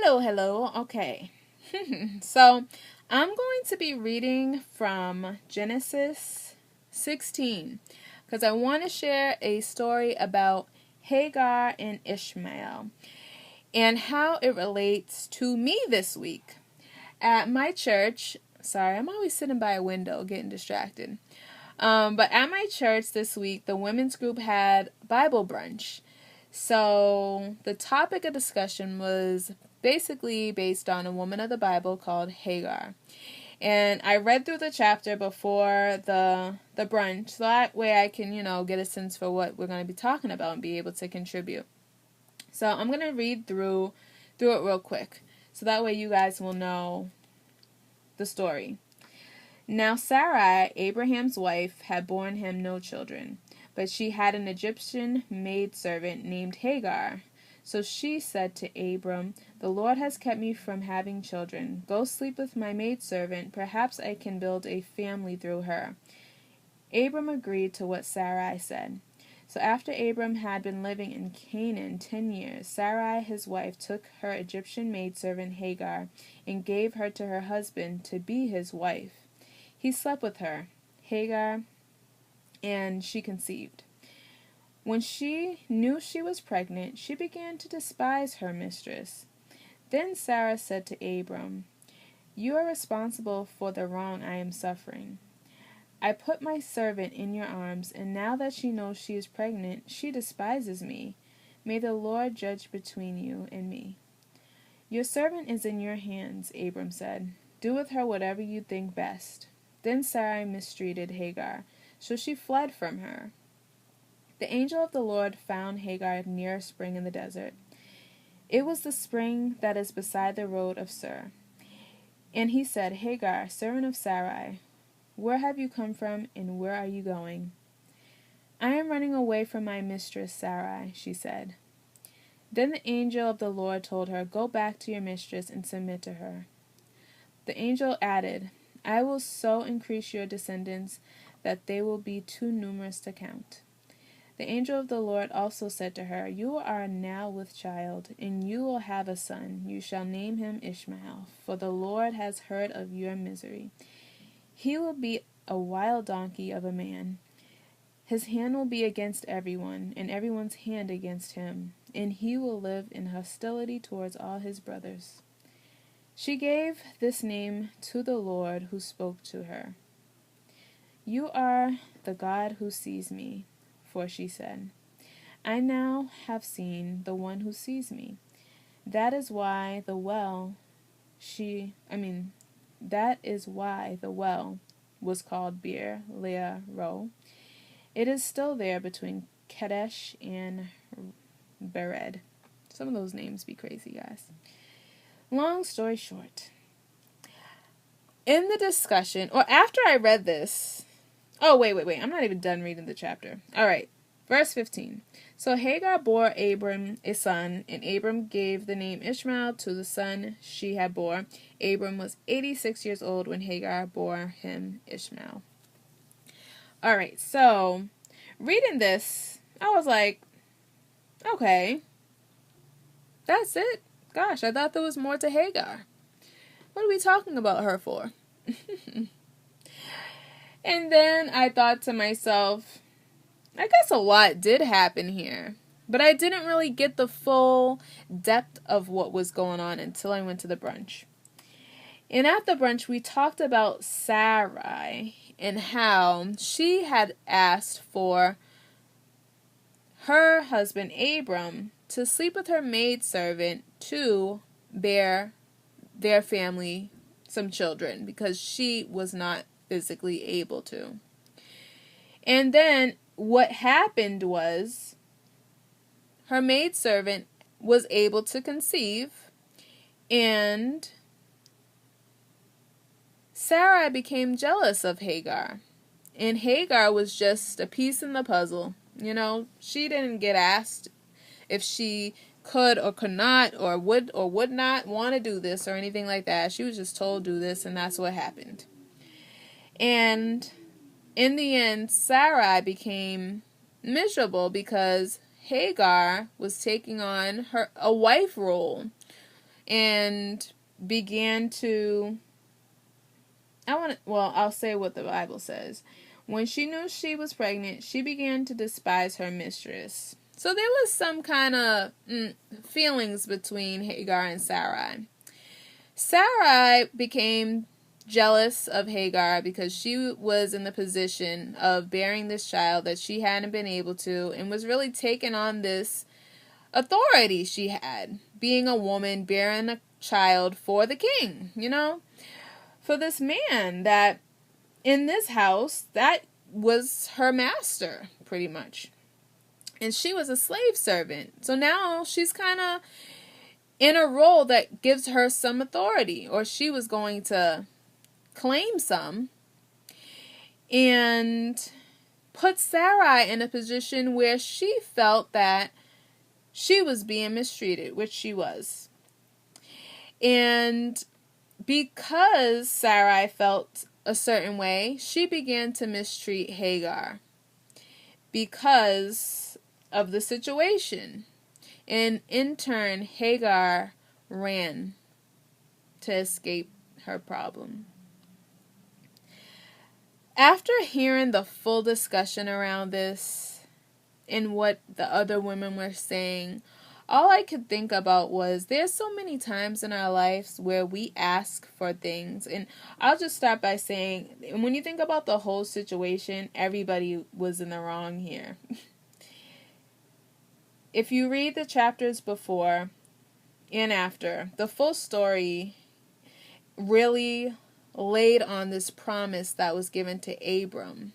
Hello. Okay. So, I'm going to be reading from Genesis 16 because I want to share a story about Hagar and Ishmael and how it relates to me this week. At my church, sorry, I'm always sitting by a window getting distracted. But at my church this week, the women's group had Bible Brunch. So the topic of discussion was basically based on a woman of the Bible called Hagar. And I read through the chapter before the brunch, so that way I can, get a sense for what we're going to be talking about and be able to contribute. So I'm going to read through it real quick, so that way you guys will know the story. Now Sarai, Abraham's wife, had borne him no children, but she had an Egyptian maidservant named Hagar. So she said to Abram, "The Lord has kept me from having children. Go sleep with my maidservant. Perhaps I can build a family through her." Abram agreed to what Sarai said. So after Abram had been living in Canaan 10 years, Sarai his wife took her Egyptian maidservant Hagar and gave her to her husband to be his wife. He slept with her, Hagar, and she conceived. When she knew she was pregnant, she began to despise her mistress. Then Sarah said to Abram, "You are responsible for the wrong I am suffering. I put my servant in your arms, and now that she knows she is pregnant, she despises me. May the Lord judge between you and me." "Your servant is in your hands," Abram said. "Do with her whatever you think best." Then Sarai mistreated Hagar, so she fled from her. The angel of the Lord found Hagar near a spring in the desert. It was the spring that is beside the road of Sur. And he said, "Hagar, servant of Sarai, where have you come from, and where are you going?" "I am running away from my mistress Sarai," she said. Then the angel of the Lord told her, "Go back to your mistress and submit to her." The angel added, "I will so increase your descendants that they will be too numerous to count." The angel of the Lord also said to her, "You are now with child, and you will have a son. You shall name him Ishmael, for the Lord has heard of your misery. He will be a wild donkey of a man. His hand will be against everyone, and everyone's hand against him, and he will live in hostility towards all his brothers." She gave this name to the Lord who spoke to her. "You are the God who sees me," for she said, "I now have seen the one who sees me. That is why the well was called Bir Leah Ro. It is still there between Kadesh and Bered." Some of those names be crazy, guys. Long story short, in the discussion, or after I read this, wait, I'm not even done reading the chapter. All right, verse 15. So Hagar bore Abram a son, and Abram gave the name Ishmael to the son she had bore. Abram was 86 years old when Hagar bore him Ishmael. All right, so reading this, I was like, okay, that's it. Gosh, I thought there was more to Hagar. What are we talking about her for? And then I thought to myself, I guess a lot did happen here, but I didn't really get the full depth of what was going on until I went to the brunch. And at the brunch, we talked about Sarai and how she had asked for her husband Abram to sleep with her maidservant to bear their family some children because she was not physically able to. And then what happened was her maidservant was able to conceive, and Sarai became jealous of Hagar. And Hagar was just a piece in the puzzle. She didn't get asked if she could or could not or would not want to do this or anything like that. She was just told do this, and that's what happened. And in the end, Sarai became miserable because Hagar was taking on a wife role. and began to, I'll say what the Bible says. When she knew she was pregnant, she began to despise her mistress. So there was some kind of feelings between Hagar and Sarai. Sarai became jealous of Hagar because she was in the position of bearing this child that she hadn't been able to, and was really taking on this authority she had, being a woman bearing a child for the king, for this man that in this house, that was her master, pretty much. And she was a slave servant. So now she's kind of in a role that gives her some authority, or she was going to claim some, and put Sarai in a position where she felt that she was being mistreated, which she was. And because Sarai felt a certain way, she began to mistreat Hagar because of the situation. And in turn, Hagar ran to escape her problem. After hearing the full discussion around this and what the other women were saying, all I could think about was there's so many times in our lives where we ask for things. And I'll just start by saying, when you think about the whole situation, everybody was in the wrong here. If you read the chapters before and after, the full story really laid on this promise that was given to Abram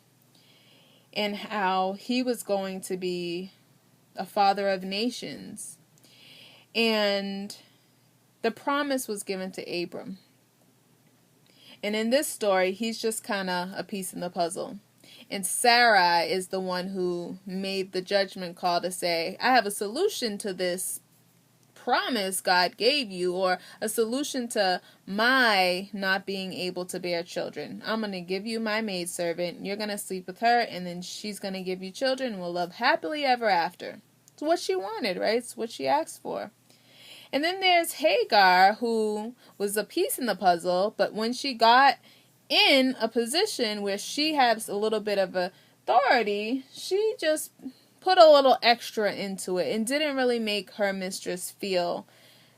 and how he was going to be a father of nations. And the promise was given to Abram. And in this story, he's just kind of a piece in the puzzle. And Sarai is the one who made the judgment call to say, I have a solution to this promise God gave you, or a solution to my not being able to bear children. I'm going to give you my maidservant. You're going to sleep with her, and then she's going to give you children and we'll live happily ever after. It's what she wanted, right? It's what she asked for. And then there's Hagar, who was a piece in the puzzle, but when she got in a position where she has a little bit of authority, she just put a little extra into it and didn't really make her mistress feel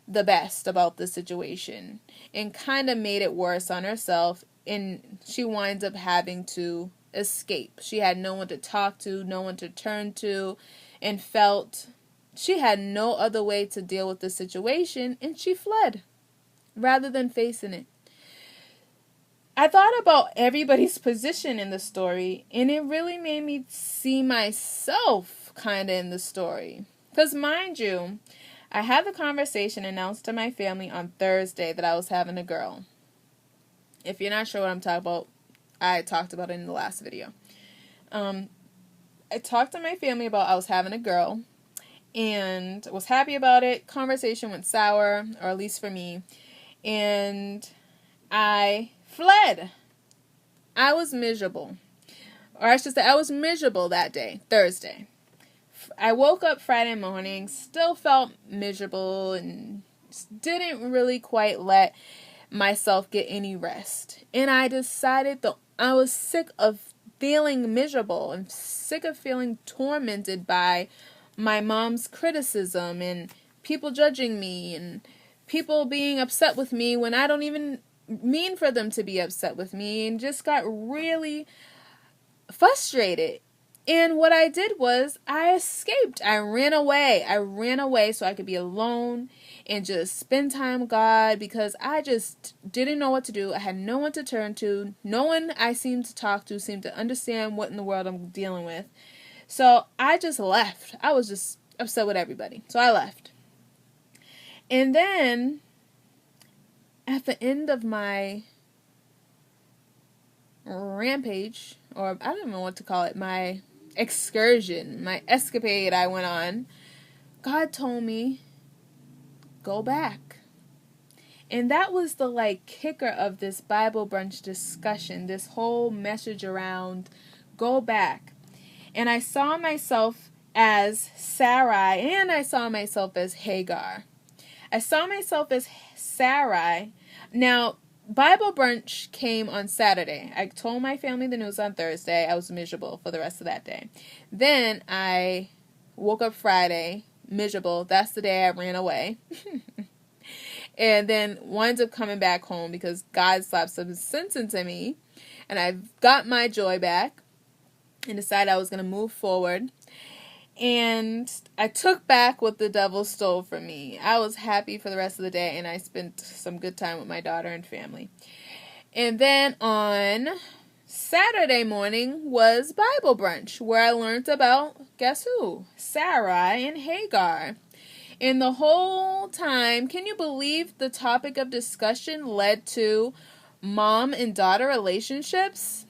the best about the situation, and kind of made it worse on herself, and she winds up having to escape. She had no one to talk to, no one to turn to, and felt she had no other way to deal with the situation, and she fled rather than facing it. I thought about everybody's position in the story, and it really made me see myself kind of in the story. Because mind you, I had the conversation announced to my family on Thursday that I was having a girl. If you're not sure what I'm talking about, I talked about it in the last video. I talked to my family about I was having a girl, and was happy about it. Conversation went sour, or at least for me, and I fled. I was miserable. Or I should say, I was miserable that day, Thursday. I woke up Friday morning, still felt miserable, and didn't really quite let myself get any rest. And I decided that I was sick of feeling miserable and sick of feeling tormented by my mom's criticism and people judging me and people being upset with me when I don't even mean for them to be upset with me, and just got really frustrated. And what I did was I escaped. I ran away. So I could be alone and just spend time with God, because I just didn't know what to do. I had no one to turn to. No one I seemed to talk to seemed to understand what in the world I'm dealing with. So I just left. I was just upset with everybody. So I left. And then at the end of my rampage, or I don't know what to call it, my excursion, my escapade I went on, God told me, go back. And that was the kicker of this Bible Brunch discussion, this whole message around go back. And I saw myself as Sarai, and I saw myself as Hagar. I saw myself as Sarai. Now, Bible Brunch came on Saturday. I told my family the news on Thursday. I was miserable for the rest of that day. Then I woke up Friday, miserable. That's the day I ran away. And then winds up coming back home because God slapped some sense into me. And I got my joy back and decided I was going to move forward. And I took back what the devil stole from me. I was happy for the rest of the day, and I spent some good time with my daughter and family. And then on Saturday morning was Bible Brunch, where I learned about, guess who? Sarai and Hagar. And the whole time, can you believe the topic of discussion led to mom and daughter relationships?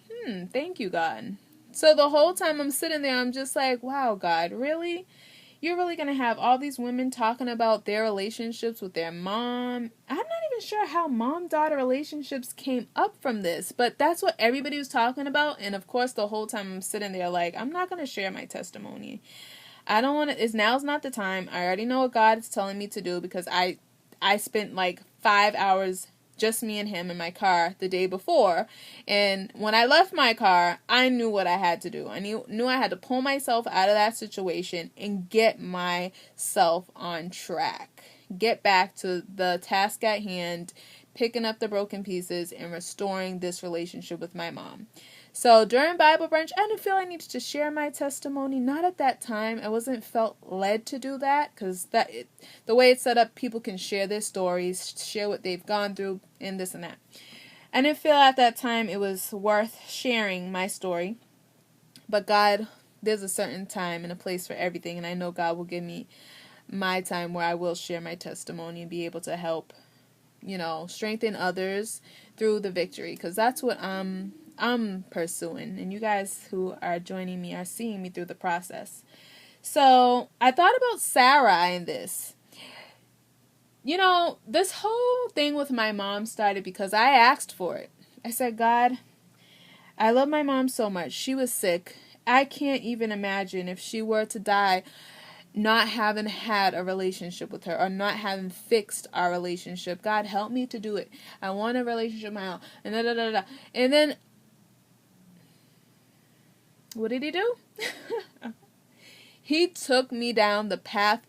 Thank you, God. So the whole time I'm sitting there, I'm just like, wow, God, really? You're really going to have all these women talking about their relationships with their mom? I'm not even sure how mom-daughter relationships came up from this, but that's what everybody was talking about. And of course, the whole time I'm sitting there like, I'm not going to share my testimony. I don't want to, now's not the time. I already know what God is telling me to do because I spent like 5 hours just me and him in my car the day before. And when I left my car, I knew what I had to do. I knew I had to pull myself out of that situation and get myself on track. Get back to the task at hand, picking up the broken pieces and restoring this relationship with my mom. So during Bible Brunch, I didn't feel I needed to share my testimony. Not at that time. I wasn't felt led to do that because the way it's set up, people can share their stories, share what they've gone through, and this and that. I didn't feel at that time it was worth sharing my story. But God, there's a certain time and a place for everything, and I know God will give me my time where I will share my testimony and be able to help, strengthen others through the victory, because that's what I'm pursuing, and you guys who are joining me are seeing me through the process. So I thought about Sarai in this. This whole thing with my mom started because I asked for it. I said, God, I love my mom so much. She was sick. I can't even imagine if she were to die not having had a relationship with her or not having fixed our relationship. God, help me to do it. I want a relationship of my own. And then what did he do? He took me down the path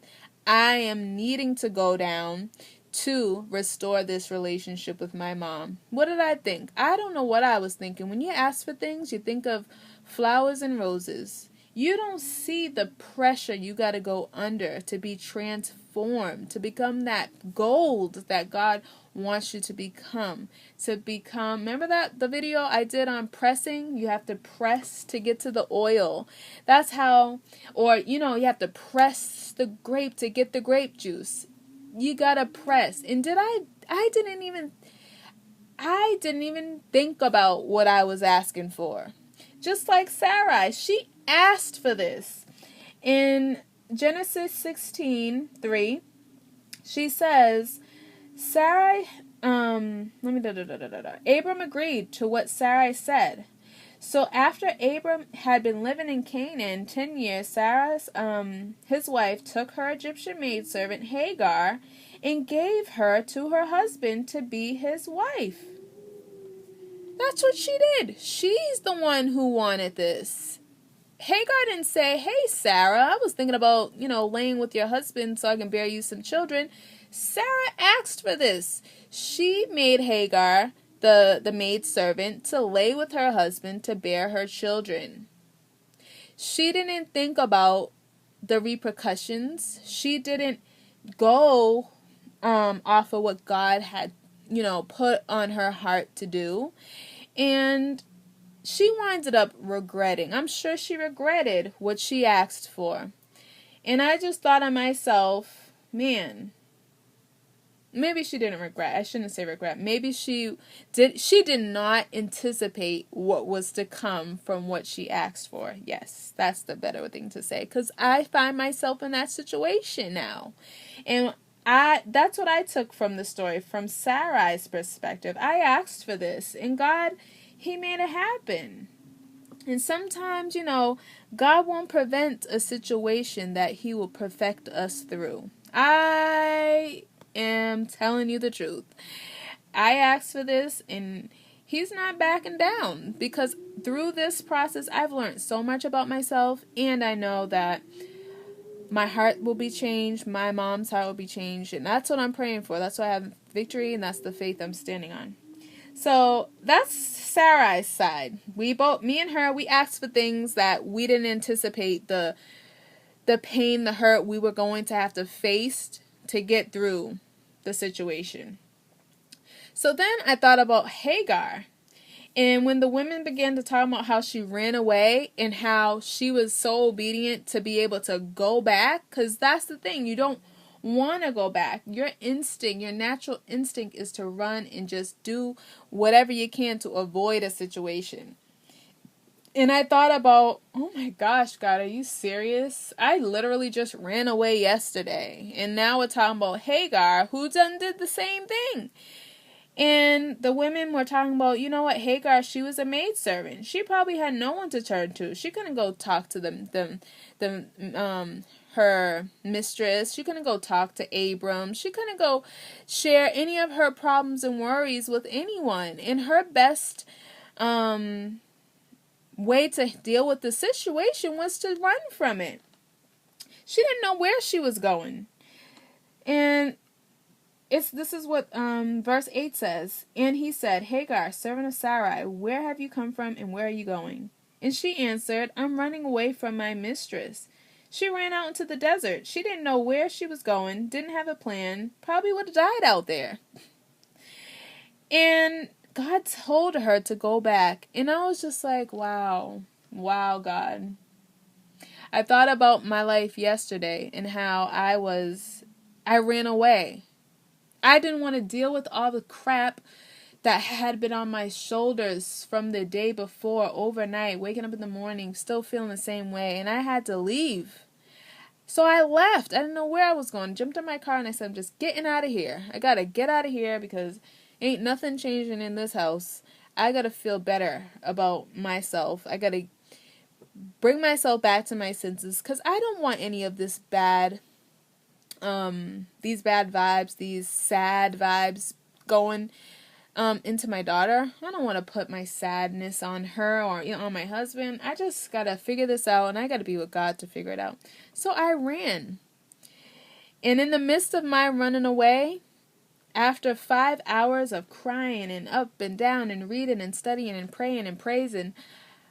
I am needing to go down to restore this relationship with my mom. What did I think? I don't know what I was thinking. When you ask for things, you think of flowers and roses. You don't see the pressure you got to go under to be transformed, to become that gold that God wants you to become. Remember the video I did on pressing? You have to press to get to the oil. That's how, you have to press the grape to get the grape juice. You got to press. And I didn't even think about what I was asking for. Just like Sarai, she asked for this. In Genesis 16:3, she says, Abram agreed to what Sarai said. So after Abram had been living in Canaan 10 years, Sarah, his wife, took her Egyptian maidservant Hagar and gave her to her husband to be his wife. That's what she did. She's the one who wanted this. Hagar didn't say, hey, Sarah, I was thinking about, laying with your husband so I can bear you some children. Sarah asked for this. She made Hagar, the maidservant, to lay with her husband to bear her children. She didn't think about the repercussions. She didn't go off of what God had put on her heart to do. And she winded up regretting. I'm sure she regretted what she asked for. And I just thought of myself, man, maybe she didn't regret. I shouldn't say regret. Maybe she did not anticipate what was to come from what she asked for. Yes, that's the better thing to say. Because I find myself in that situation now. And that's what I took from the story, from Sarai's perspective. I asked for this, and God, He made it happen. And sometimes, God won't prevent a situation that He will perfect us through. I am telling you the truth. I asked for this, and he's not backing down, because through this process, I've learned so much about myself, and I know that my heart will be changed, my mom's heart will be changed, and that's what I'm praying for. That's why I have victory, and that's the faith I'm standing on. So that's Sarai's side. Me and her, we asked for things that we didn't anticipate the pain, the hurt we were going to have to face to get through the situation. So then I thought about Hagar. And when the women began to talk about how she ran away and how she was so obedient to be able to go back, because that's the thing, you don't want to go back. Your instinct, your natural instinct is to run and just do whatever you can to avoid a situation. And I thought about, oh my gosh, God, are you serious? I literally just ran away yesterday. And now we're talking about Hagar, who did the same thing. And the women were talking about, you know what, Hagar, she was a maidservant. She probably had no one to turn to. She couldn't go talk to her mistress. She couldn't go talk to Abram. She couldn't go share any of her problems and worries with anyone. And her best way to deal with the situation was to run from it. She didn't know where she was going. And this is what verse 8 says. And he said, Hagar, servant of Sarai, where have you come from and where are you going? And she answered, I'm running away from my mistress. She ran out into the desert. She didn't know where she was going, didn't have a plan, probably would have died out there. And God told her to go back. And I was just like, wow, God. I thought about my life yesterday and how I ran away. I didn't want to deal with all the crap that had been on my shoulders from the day before, overnight, waking up in the morning, still feeling the same way, and I had to leave. So I left. I didn't know where I was going. Jumped in my car and I said, I'm just getting out of here. I got to get out of here because ain't nothing changing in this house. I got to feel better about myself. I got to bring myself back to my senses because I don't want any of this these bad vibes, these sad vibes going into my daughter. I don't want to put my sadness on her or on my husband. I just got to figure this out, and I got to be with God to figure it out. So I ran. And in the midst of my running away, after 5 hours of crying and up and down and reading and studying and praying and praising,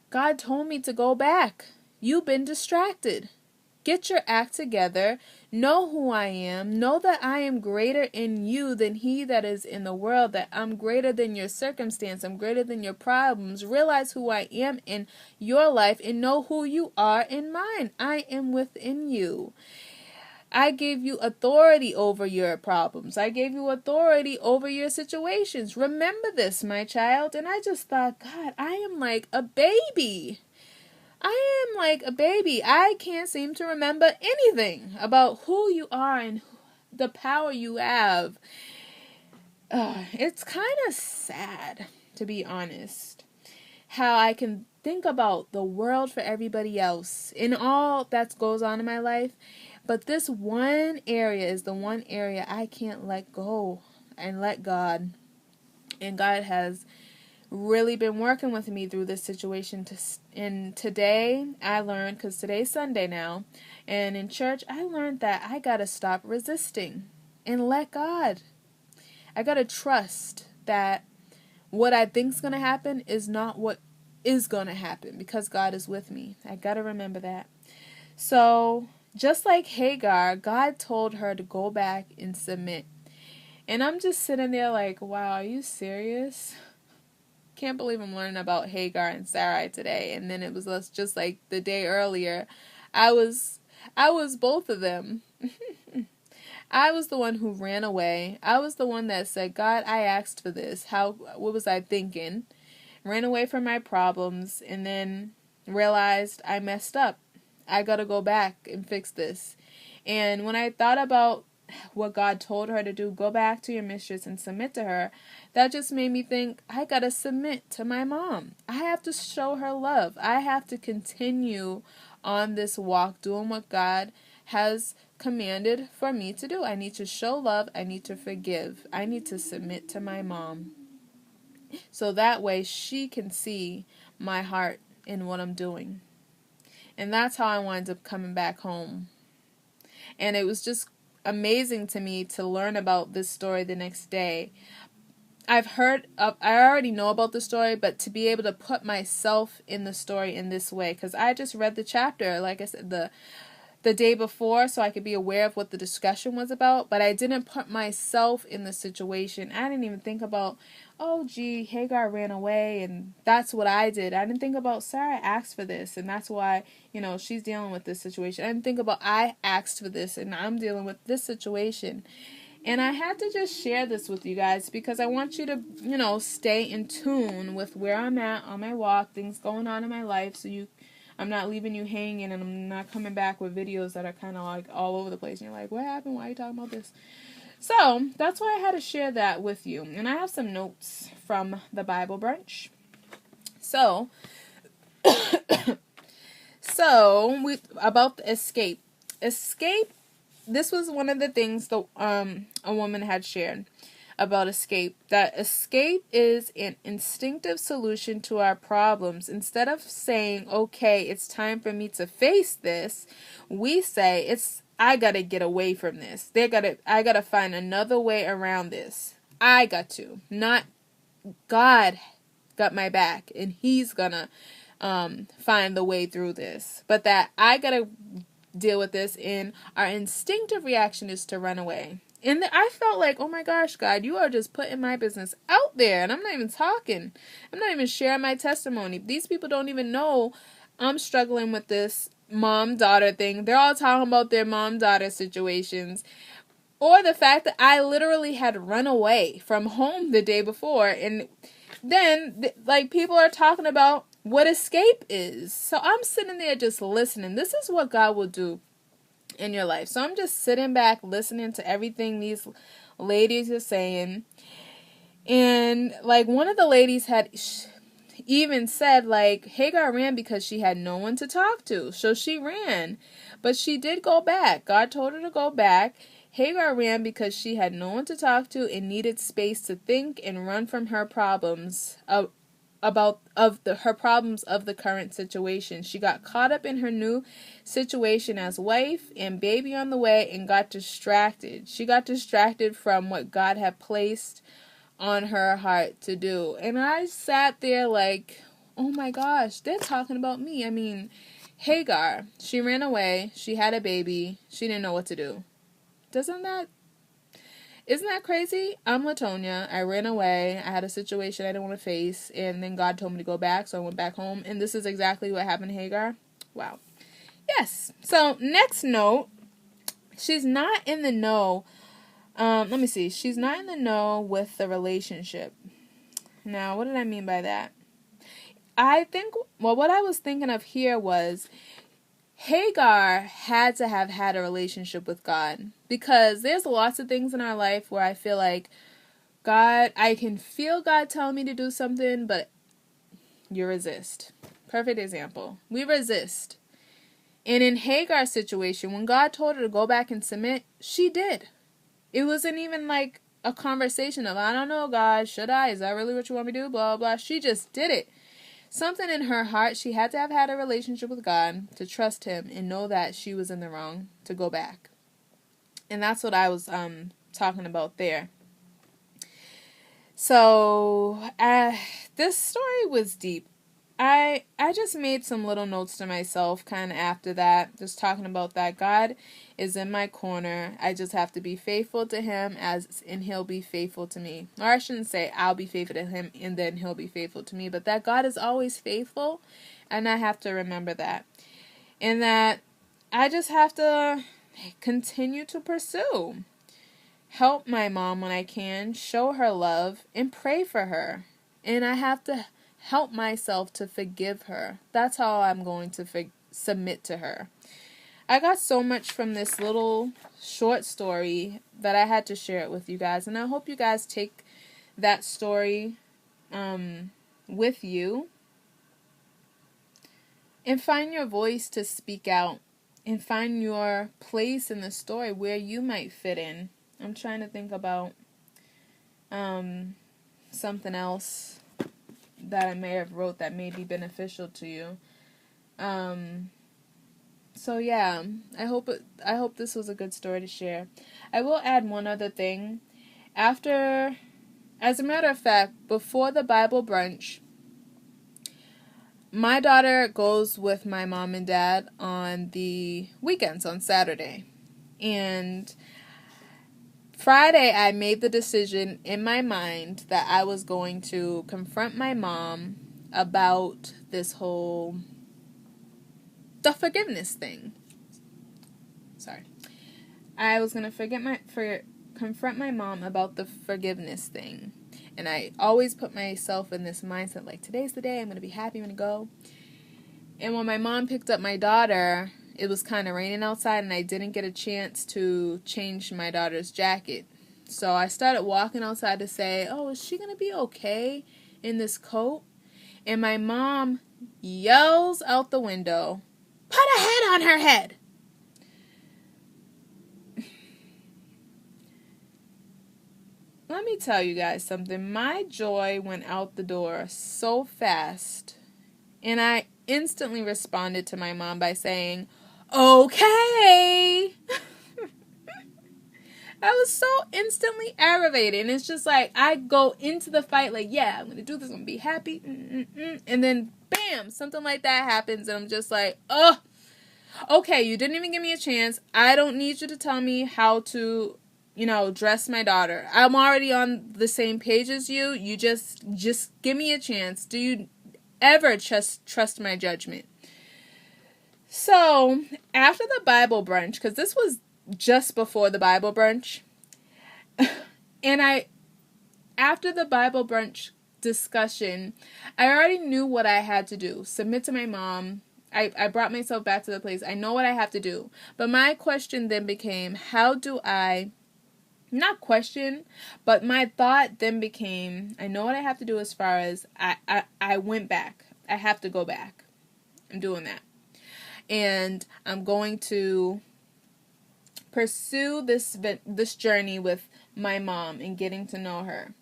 God told me to go back. You've been distracted. Get your act together. Know who I am. Know that I am greater in you than he that is in the world. That I'm greater than your circumstance. I'm greater than your problems. Realize who I am in your life and know who you are in mine. I am within you. I gave you authority over your problems. I gave you authority over your situations. Remember this, my child. And I just thought, God, I am like a baby. I can't seem to remember anything about who you are and the power you have. It's kind of sad, to be honest, how I can think about the world for everybody else and all that goes on in my life. But this one area is the one area I can't let go and let God. And God has really been working with me through this situation. And today I learned, because today's Sunday now, and in church I learned that I got to stop resisting and let God. I got to trust that what I think is going to happen is not what is going to happen because God is with me. I got to remember that. So just like Hagar, God told her to go back and submit. And I'm just sitting there like, wow, are you serious? Can't believe I'm learning about Hagar and Sarai today. And then it was just like the day earlier. I was both of them. I was the one who ran away. I was the one that said, God, I asked for this. What was I thinking? Ran away from my problems and then realized I messed up. I got to go back and fix this. And when I thought about what God told her to do, go back to your mistress and submit to her, that just made me think, I got to submit to my mom. I have to show her love. I have to continue on this walk, doing what God has commanded for me to do. I need to show love. I need to forgive. I need to submit to my mom. So that way she can see my heart in what I'm doing. And that's how I wound up coming back home. And it was just amazing to me to learn about this story the next day. I already know about the story, but to be able to put myself in the story in this way, because I just read the chapter, like I said, the day before, so I could be aware of what the discussion was about, but I didn't put myself in the situation. I didn't even think about, oh gee, Hagar ran away and that's what I did. I didn't think about Sarah asked for this and that's why, she's dealing with this situation. I didn't think about I asked for this and I'm dealing with this situation. And I had to just share this with you guys because I want you to, stay in tune with where I'm at on my walk, things going on in my life, so I'm not leaving you hanging and I'm not coming back with videos that are kind of like all over the place. And you're like, what happened? Why are you talking about this? So that's why I had to share that with you. And I have some notes from the Bible Brunch. So about the escape. This was one of the things a woman had shared about escape. That escape is an instinctive solution to our problems. Instead of saying, okay, it's time for me to face this, we say, I gotta get away from this. I gotta find another way around this. I got to. Not God got my back and he's gonna find the way through this. But that I gotta deal with this, and our instinctive reaction is to run away. And I felt like, oh my gosh, God, you are just putting my business out there, and I'm not even talking. I'm not even sharing my testimony. These people don't even know I'm struggling with this mom-daughter thing. They're all talking about their mom-daughter situations, or the fact that I literally had run away from home the day before, and then, people are talking about what escape is. So I'm sitting there just listening. This is what God will do in your life. So I'm just sitting back listening to everything these ladies are saying. And one of the ladies had even said Hagar ran because she had no one to talk to. So she ran. But she did go back. God told her to go back. Hagar ran because she had no one to talk to and needed space to think and run from her problems her problems of the current situation. She got caught up in her new situation as wife and baby on the way and got distracted. She got distracted from what God had placed on her heart to do. And I sat there oh my gosh, they're talking about me. I mean, Hagar, she ran away. She had a baby. She didn't know what to do. Isn't that crazy? I'm Latonia. I ran away. I had a situation I didn't want to face, and then God told me to go back, so I went back home, and this is exactly what happened to Hagar. Wow. Yes. So, next note, she's not in the know. Let me see. She's not in the know with the relationship. Now, what did I mean by that? What I was thinking of here was Hagar had to have had a relationship with God, because there's lots of things in our life where I feel like I can feel God telling me to do something, but you resist. Perfect example. We resist. And in Hagar's situation, when God told her to go back and submit, she did. It wasn't even a conversation of, I don't know, God, should I? Is that really what you want me to do? Blah, blah, blah. She just did it. Something in her heart, she had to have had a relationship with God to trust him and know that she was in the wrong to go back. And that's what I was talking about there. So, this story was deep. I just made some little notes to myself kind of after that, just talking about that God is in my corner. I just have to be faithful to him and he'll be faithful to me. Or I shouldn't say I'll be faithful to him and then he'll be faithful to me, but that God is always faithful, and I have to remember that. And that I just have to continue to pursue. Help my mom when I can, show her love, and pray for her. And I have to help myself to forgive her. That's how I'm going to submit to her. I got so much from this little short story that I had to share it with you guys. And I hope you guys take that story with you and find your voice to speak out and find your place in the story where you might fit in. I'm trying to think about something else that I may have wrote that may be beneficial to you. So yeah, I hope this was a good story to share. I will add one other thing. As a matter of fact, before the Bible brunch, my daughter goes with my mom and dad on the weekends on Saturday. And Friday, I made the decision in my mind that I was going to confront my mom about this whole the forgiveness thing. Sorry. I was going to confront my mom about the forgiveness thing. And I always put myself in this mindset, like, today's the day, I'm going to be happy, I'm going to go. And when my mom picked up my daughter, it was kind of raining outside, and I didn't get a chance to change my daughter's jacket. So I started walking outside to say, oh, is she going to be okay in this coat? And my mom yells out the window, put a hat on her head. Let me tell you guys something. My joy went out the door so fast. And I instantly responded to my mom by saying, okay. I was so instantly aggravated. And it's just like, I go into the fight like, yeah, I'm going to do this. I'm going to be happy. And then, bam, something like that happens. And I'm just like, oh, okay, you didn't even give me a chance. I don't need you to tell me how to, dress my daughter. I'm already on the same page as you. You just give me a chance. Do you ever trust my judgment? So, after the Bible brunch, because this was just before the Bible brunch, and after the Bible brunch discussion, I already knew what I had to do. Submit to my mom. I brought myself back to the place. I know what I have to do. But my question then became, how do I, not question, but my thought then became, I know what I have to do as far as I went back. I have to go back. I'm doing that. And I'm going to pursue this journey with my mom and getting to know her.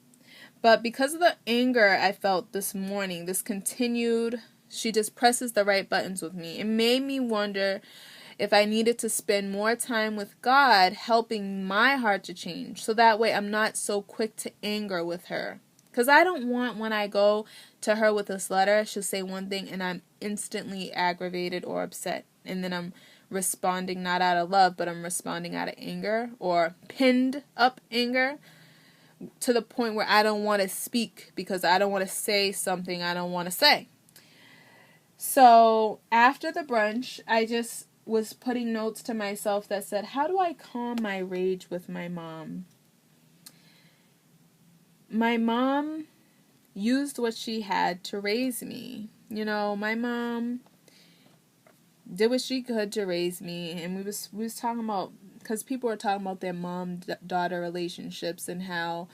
But because of the anger I felt this morning, this continued, she just presses the right buttons with me. It made me wonder if I needed to spend more time with God helping my heart to change. So that way I'm not so quick to anger with her. Because I don't want when I go to her with this letter, she'll say one thing and I'm instantly aggravated or upset. And then I'm responding not out of love, but I'm responding out of anger or pinned up anger to the point where I don't want to speak because I don't want to say something I don't want to say. So after the brunch, I just was putting notes to myself that said, how do I calm my rage with my mom? My mom used what she had to raise me. My mom did what she could to raise me, and we was talking about, because people were talking about their mom-daughter relationships and how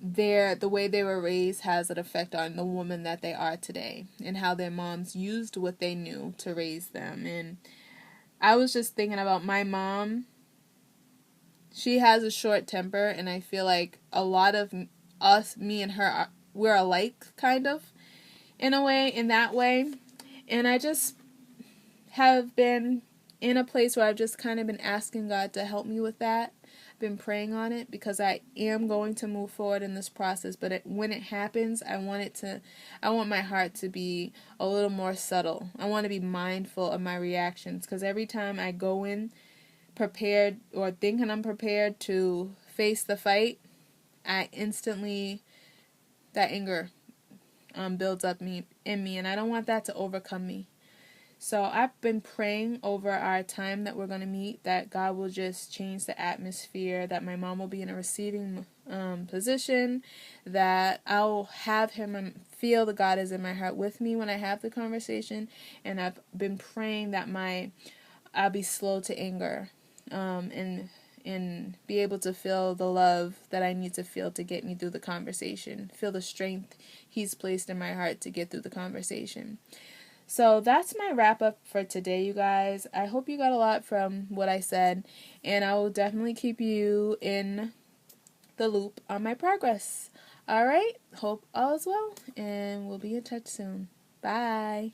the way they were raised has an effect on the woman that they are today, and how their moms used what they knew to raise them. And I was just thinking about my mom. She has a short temper, and I feel like a lot of us, me and her, we're alike, kind of, in that way. And I just have been in a place where I've just kind of been asking God to help me with that. Been praying on it because I am going to move forward in this process, but when it happens, I want my heart to be a little more subtle. I want to be mindful of my reactions, because every time I go in prepared or thinking I'm prepared to face the fight, I instantly, that anger builds up in me, and I don't want that to overcome me. So I've been praying over our time that we're going to meet, that God will just change the atmosphere, that my mom will be in a receiving position, that I'll have him feel that God is in my heart with me when I have the conversation. And I've been praying that I'll be slow to anger and be able to feel the love that I need to feel to get me through the conversation, feel the strength he's placed in my heart to get through the conversation. So that's my wrap up for today, you guys. I hope you got a lot from what I said, and I will definitely keep you in the loop on my progress. All right, hope all is well, and we'll be in touch soon. Bye.